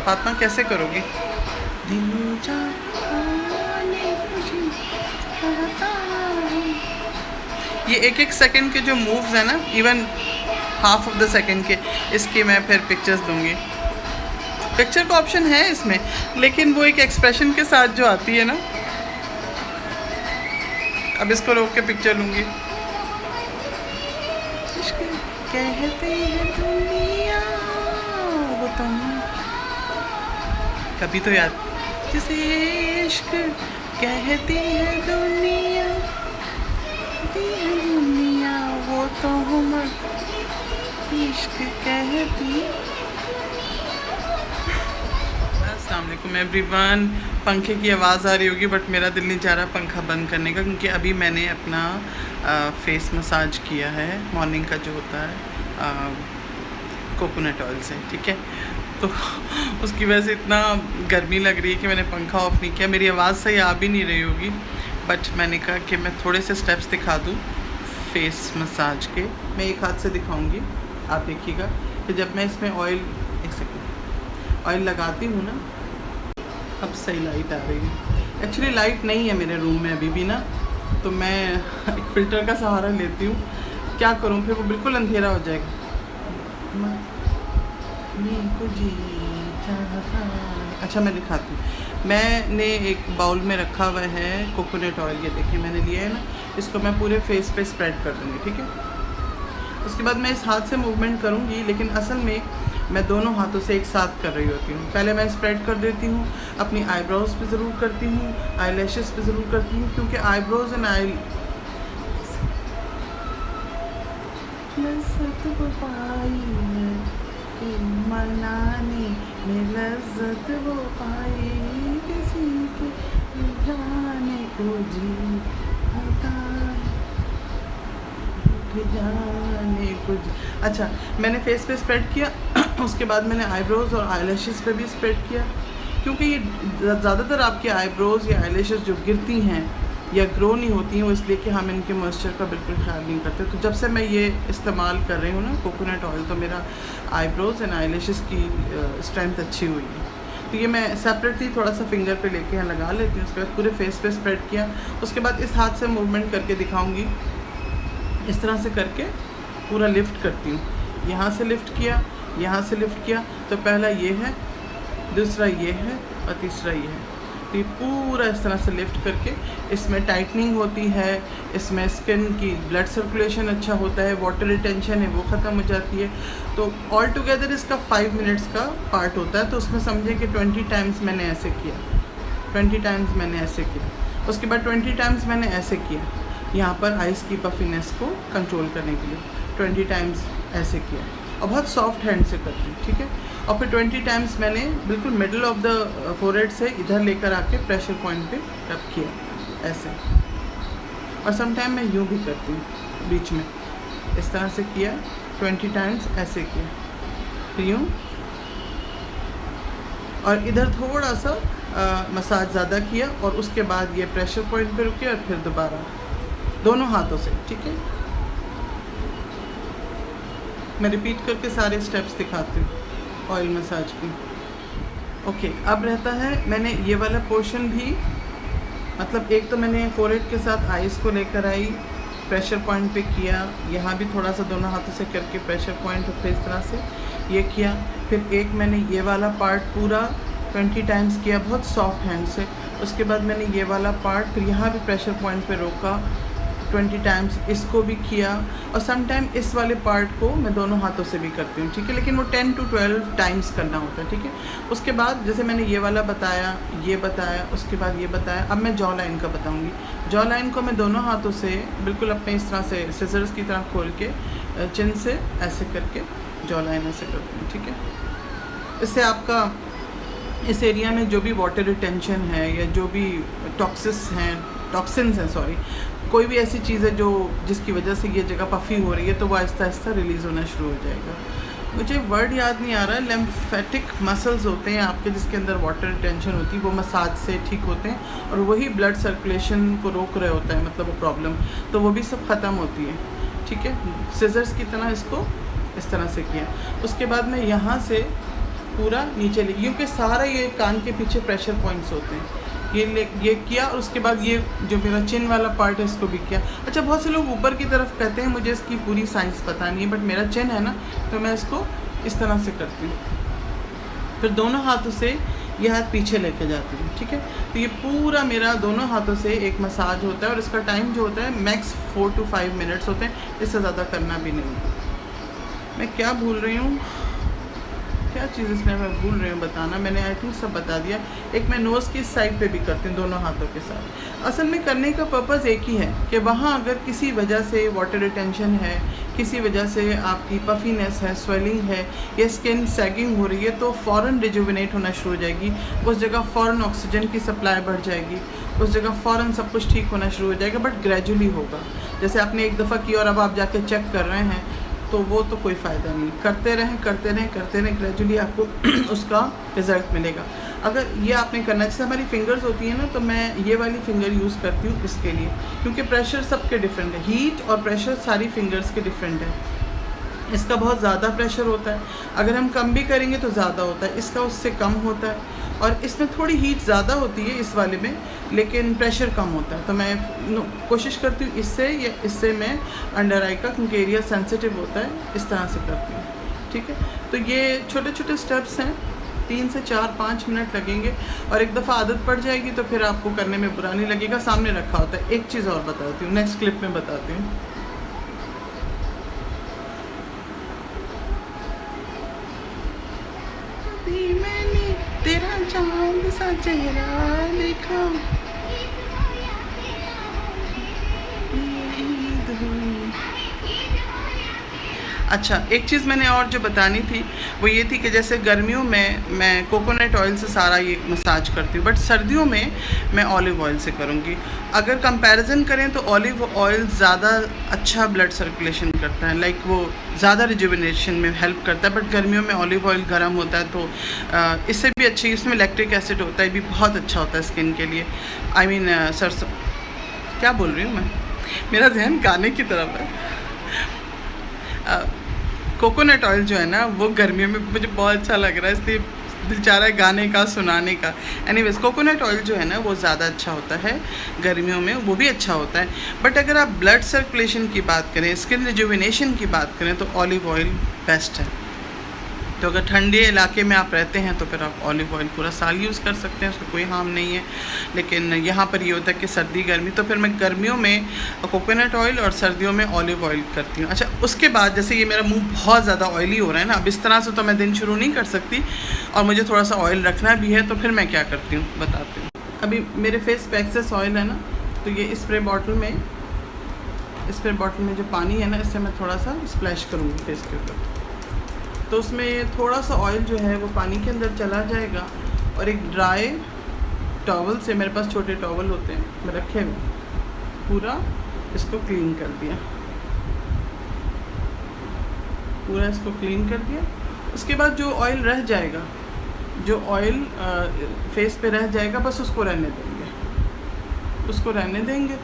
फातिमा कैसे करोगी? दिल जाने तुझे चाहता हूँ। ये एक एक सेकंड के जो मूव्स हैं ना, even half of the second के, इसकी मैं फिर पिक्चर्स दूंगी। पिक्चर का ऑप्शन है इसमें, लेकिन वो एक एक्सप्रेशन के साथ जो आती है ना, अब इसको रोक के पिक्चर लूँगी। इश्क कहते हैं दुनिया वो तुम, कभी तो याद, जिसे इश्क कहती है दुनिया, कहती है दुनिया वो तो हम, इश्क कहती। अस्सलाम वालेकुम एवरीवन। पंखे की आवाज़ आ रही होगी बट मेरा दिल नहीं चाह रहा पंखा बंद करने का, क्योंकि अभी मैंने अपना फेस मसाज किया है, मॉर्निंग का जो होता है कोकोनट ऑयल से, ठीक है। तो उसकी वजह से इतना गर्मी लग रही है कि मैंने पंखा ऑफ नहीं किया। मेरी आवाज़ सही आ भी नहीं रही होगी, बट मैंने कहा कि मैं थोड़े से स्टेप्स दिखा दूँ फेस मसाज के। मैं एक हाथ से दिखाऊंगी, आप देखिएगा कि जब मैं इसमें ऑयल, एक सेकेंड, ऑयल लगाती हूँ ना, अब सही लाइट आ रही है। एक्चुअली लाइट नहीं है मेरे रूम में अभी भी ना, तो मैं एक फ़िल्टर का सहारा लेती हूँ। क्या करूँ, फिर वो बिल्कुल अंधेरा हो जाएगा। अच्छा मैं दिखाती हूँ। मैंने एक बाउल में रखा हुआ है कोकोनट ऑयल, ये देखिए मैंने लिया है ना, इसको मैं पूरे फेस पे स्प्रेड कर दूँगी, ठीक है। उसके बाद मैं इस हाथ से मूवमेंट करूँगी, लेकिन असल में मैं दोनों हाथों से एक साथ कर रही होती हूँ। पहले मैं स्प्रेड कर देती हूँ, अपनी आईब्रोज पे ज़रूर करती हूँ, आई लैशेस पे ज़रूर करती हूँ, क्योंकि आईब्रोज एंड आई मनाने में लज्जत वो पाई, किसी के जाने को जी जाने कुछ। अच्छा मैंने फेस पे स्प्रेड किया, उसके बाद मैंने आईब्रोज और आईलैशेस पे भी स्प्रेड किया, क्योंकि ये ज़्यादातर आपके आईब्रोज या आईलैशेस जो गिरती हैं या ग्रो नहीं होती हैं, वो इसलिए कि हम इनके मॉइस्चर का बिल्कुल ख्याल नहीं करते। तो जब से मैं ये इस्तेमाल कर रही हूँ ना कोकोनट ऑयल, तो मेरा आईब्रोज एंड आईलैशेस की स्ट्रेंथ अच्छी हुई है। तो ये मैं सेपरेटली थोड़ा सा फिंगर पे लेके यहाँ लगा लेती हूँ। उसके बाद पूरे फेस पे स्प्रेड किया, उसके बाद इस हाथ से मूवमेंट करके दिखाऊँगी, इस तरह से करके पूरा लिफ्ट करती हूँ। यहाँ से लिफ्ट किया, यहाँ से लिफ्ट किया, तो पहला ये है, दूसरा ये है और तीसरा ये है। तो ये पूरा इस तरह से लिफ्ट करके, इसमें टाइटनिंग होती है, इसमें स्किन की ब्लड सर्कुलेशन अच्छा होता है, वाटर रिटेंशन है वो ख़त्म हो जाती है। तो ऑल टुगेदर इसका 5 मिनट्स का पार्ट होता है। तो उसमें समझें कि 20 टाइम्स मैंने ऐसे किया, 20 टाइम्स मैंने ऐसे किया, उसके बाद 20 टाइम्स मैंने ऐसे किया, यहाँ पर आइस की पफिनेस को कंट्रोल करने के लिए 20 टाइम्स ऐसे किया, और बहुत सॉफ्ट हैंड से करती हूँ, ठीक है। और फिर 20 टाइम्स मैंने बिल्कुल मिडल ऑफ द फोरहेड से इधर लेकर आके प्रेशर पॉइंट पे रब किया ऐसे। और सम टाइम मैं यूँ भी करती हूँ, बीच में इस तरह से किया, 20 टाइम्स ऐसे किया, फिर यूँ, और इधर थोड़ा सा मसाज ज़्यादा किया, और उसके बाद ये प्रेशर पॉइंट पे रुके, और फिर दोबारा दोनों हाथों से, ठीक है। मैं रिपीट करके सारे स्टेप्स दिखाती हूँ ऑयल मसाज की। ओके, अब रहता है मैंने ये वाला पोर्शन भी, मतलब एक तो मैंने फोरहेड के साथ आइस को लेकर आई, प्रेशर पॉइंट पे किया, यहाँ भी थोड़ा सा दोनों हाथों से करके प्रेशर पॉइंट पे इस तरह से ये किया। फिर एक मैंने ये वाला पार्ट पूरा 20 टाइम्स किया बहुत सॉफ्ट हैंड से। उसके बाद मैंने ये वाला पार्ट, फिर यहाँ भी प्रेशर पॉइंट पे रोका 20 टाइम्स, इसको भी किया। और सम टाइम इस वाले पार्ट को मैं दोनों हाथों से भी करती हूँ, ठीक है, लेकिन वो 10 to 12 टाइम्स करना होता है, ठीक है। उसके बाद जैसे मैंने ये वाला बताया, ये बताया, उसके बाद ये बताया, अब मैं जॉ लाइन का बताऊँगी। जॉ लाइन को मैं दोनों हाथों से बिल्कुल अपने इस तरह से सिजर्स की तरह खोल के चिन से ऐसे करके जॉ लाइन ऐसे करती हूँ, ठीक है। इससे आपका इस एरिया में जो भी वाटर रिटेंशन है या जो भी टॉक्सिन्स हैं सॉरी, कोई भी ऐसी चीज़ है जो जिसकी वजह से ये जगह पफ़ी हो रही है, तो वो आहिस्ता आहिस्ता रिलीज़ होना शुरू हो जाएगा। मुझे वर्ड याद नहीं आ रहा, लिम्फेटिक मसल्स होते हैं आपके जिसके अंदर वाटर रिटेंशन होती है, वो मसाज से ठीक होते हैं, और वही ब्लड सर्कुलेशन को रोक रहे होता है, मतलब वो प्रॉब्लम, तो वो भी सब ख़त्म होती है, ठीक है। सिजर्स की तरह इसको इस तरह से किया। उसके बाद मैं यहाँ से पूरा नीचे ले, क्योंकि सारा ये कान के पीछे प्रेशर पॉइंट्स होते हैं। ये किया और उसके बाद ये जो मेरा चिन वाला पार्ट है इसको भी किया। अच्छा, बहुत से लोग ऊपर की तरफ कहते हैं, मुझे इसकी पूरी साइंस पता नहीं है, बट मेरा चिन है ना, तो मैं इसको इस तरह से करती हूँ, फिर दोनों हाथों से ये हाथ पीछे लेके जाती हूँ, ठीक है। तो ये पूरा मेरा दोनों हाथों से एक मसाज होता है और इसका टाइम जो होता है मैक्स 4 to 5 मिनट्स होते हैं, इससे ज़्यादा करना भी नहीं। मैं क्या भूल रही हूँ, क्या चीज़ इसमें मैं भूल रही हूँ बताना, मैंने आई थिंक सब बता दिया। एक मैं नोज़ की साइड पे भी करती हूँ दोनों हाथों के साथ। असल में करने का पर्पज़ एक ही है कि वहाँ अगर किसी वजह से वाटर रिटेंशन है, किसी वजह से आपकी पफीनेस है, स्वेलिंग है या स्किन सैगिंग हो रही है, तो फ़ौरन रिजुविनेट होना शुरू हो जाएगी, उस जगह फ़ौरन ऑक्सीजन की सप्लाई बढ़ जाएगी, उस जगह फ़ौरन सब कुछ ठीक होना शुरू हो जाएगा। बट ग्रेजुअली होगा, जैसे आपने एक दफ़ा की और अब आप जाके चेक कर रहे हैं, तो वो तो कोई फ़ायदा नहीं। करते रहें, ग्रेजुअली आपको उसका रिज़ल्ट मिलेगा। अगर ये आपने करना, जैसे हमारी फिंगर्स होती हैं ना, तो मैं ये वाली फ़िंगर यूज़ करती हूँ इसके लिए, क्योंकि प्रेशर सबके डिफरेंट है, हीट और प्रेशर सारी फिंगर्स के डिफरेंट है। इसका बहुत ज़्यादा प्रेशर होता है, अगर हम कम भी करेंगे तो ज़्यादा होता है, इसका उससे कम होता है, और इसमें थोड़ी हीट ज़्यादा होती है इस वाले में, लेकिन प्रेशर कम होता है। तो मैं कोशिश करती हूँ इससे या इससे मैं अंडर आई का, क्योंकि एरिया सेंसिटिव होता है, इस तरह से करती हूँ, ठीक है। तो ये छोटे छोटे स्टेप्स हैं, 3 से 4-5 मिनट लगेंगे, और एक दफ़ा आदत पड़ जाएगी तो फिर आपको करने में बुरा नहीं लगेगा। सामने रखा होता है। एक चीज़ और बताती हूँ, नेक्स्ट क्लिप में बताती हूँ। मैंने तेरा चांद सा चेहरा देखा, अच्छा, एक चीज़ मैंने और जो बतानी थी वो ये थी कि जैसे गर्मियों में मैं कोकोनट ऑयल से सारा ये मसाज करती हूँ, बट सर्दियों में मैं ऑलिव ऑयल से करूँगी। अगर कंपैरिजन करें तो ऑलिव ऑयल ज़्यादा अच्छा ब्लड सर्कुलेशन करता है, लाइक वो ज़्यादा रिजुविनेशन में हेल्प करता है। बट गर्मियों में ऑलिव ऑयल गर्म होता है, तो इससे भी अच्छी, इसमें लैक्टिक एसिड होता है, भी बहुत अच्छा होता है स्किन के लिए। आई मीन सरसों, क्या बोल रही हूँ मैं, मेरा ध्यान गाने की तरफ है। कोकोनट ऑयल जो है ना, वो गर्मियों में मुझे बहुत अच्छा लग रहा है, इसलिए दिल चाह रहा है गाने का, सुनाने का। एनीवेज, कोकोनट ऑयल जो है ना वो ज़्यादा अच्छा होता है गर्मियों में, वो भी अच्छा होता है। बट अगर आप ब्लड सर्कुलेशन की बात करें, स्किन रिजुविनेशन की बात करें, तो ऑलिव ऑयल बेस्ट है। तो अगर ठंडे इलाके में आप रहते हैं तो फिर आप ऑलिव ऑयल पूरा साल यूज़ कर सकते हैं, उसको कोई हार्म नहीं है। लेकिन यहाँ पर ये होता है कि सर्दी गर्मी, तो फिर मैं गर्मियों में कोकोनट ऑयल और सर्दियों में ऑलिव ऑयल करती हूँ। अच्छा, उसके बाद जैसे ये मेरा मुंह बहुत ज़्यादा ऑयली हो रहा है ना, अब इस तरह से तो मैं दिन शुरू नहीं कर सकती, और मुझे थोड़ा सा ऑयल रखना भी है, तो फिर मैं क्या करती हूँ बताती हूँ। अभी मेरे फेस पे एक्सेस ऑयल है ना, तो ये स्प्रे बॉटल में जो पानी है ना, इससे मैं थोड़ा सा स्प्लैश करूँगी फेस के ऊपर, तो उसमें थोड़ा सा ऑयल जो है वो पानी के अंदर चला जाएगा, और एक ड्राई टॉवल से, मेरे पास छोटे टॉवल होते हैं, मैं रखे हुए, पूरा इसको क्लीन कर दिया, पूरा इसको क्लीन कर दिया। उसके बाद जो ऑयल रह जाएगा, जो ऑयल फेस पे रह जाएगा, बस उसको रहने देंगे।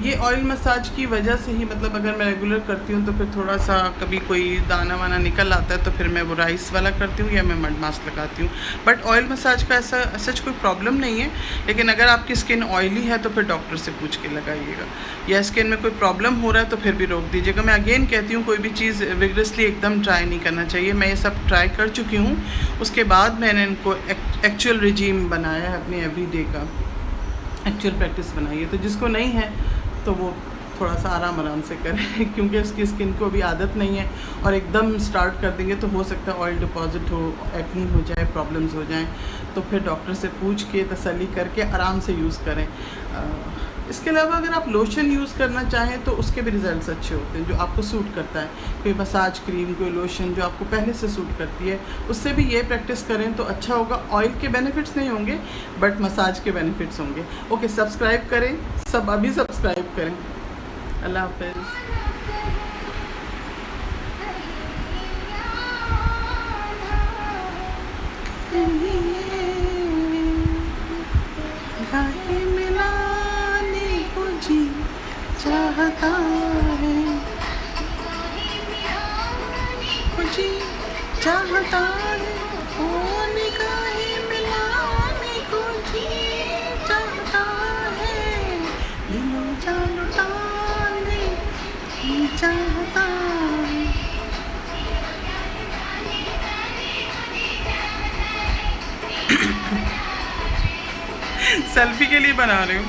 ये ऑयल मसाज की वजह से ही, मतलब अगर मैं रेगुलर करती हूँ तो फिर थोड़ा सा कभी कोई दाना वाना निकल आता है, तो फिर मैं वो राइस वाला करती हूँ या मैं मड मास्क लगाती हूँ। बट ऑयल मसाज का ऐसा सच कोई प्रॉब्लम नहीं है, लेकिन अगर आपकी स्किन ऑयली है तो फिर डॉक्टर से पूछ के लगाइएगा, या स्किन में कोई प्रॉब्लम हो रहा है तो फिर भी रोक दीजिएगा। मैं अगेन कहती हूँ, कोई भी चीज़ विगरसली एकदम ट्राई नहीं करना चाहिए। मैं ये सब ट्राई कर चुकी हूँ, उसके बाद मैंने इनको एक्चुअल रिजीम बनाया है, अपने एवरीडे का एक्चुअल प्रैक्टिस बनाई है। तो जिसको नहीं है तो वो थोड़ा सा आराम से करें, क्योंकि उसकी स्किन को भी आदत नहीं है, और एकदम स्टार्ट कर देंगे तो हो सकता है ऑयल डिपॉजिट हो, एक्नी हो जाए, प्रॉब्लम्स हो जाएं। तो फिर डॉक्टर से पूछ के तसल्ली करके आराम से यूज़ करें। इसके अलावा अगर आप लोशन यूज़ करना चाहें तो उसके भी रिज़ल्ट्स अच्छे होते हैं, जो आपको सूट करता है। कोई मसाज क्रीम, कोई लोशन जो आपको पहले से सूट करती है, उससे भी ये प्रैक्टिस करें तो अच्छा होगा। ऑयल के बेनिफिट्स नहीं होंगे, बट मसाज के बेनिफिट्स होंगे। ओके, सब्सक्राइब करें, सब अभी सब्सक्राइब करें। अल्लाह हाफ़िज़। चाहता है, चाहता है। चाहता। सेल्फी के लिए बना रही हूँ।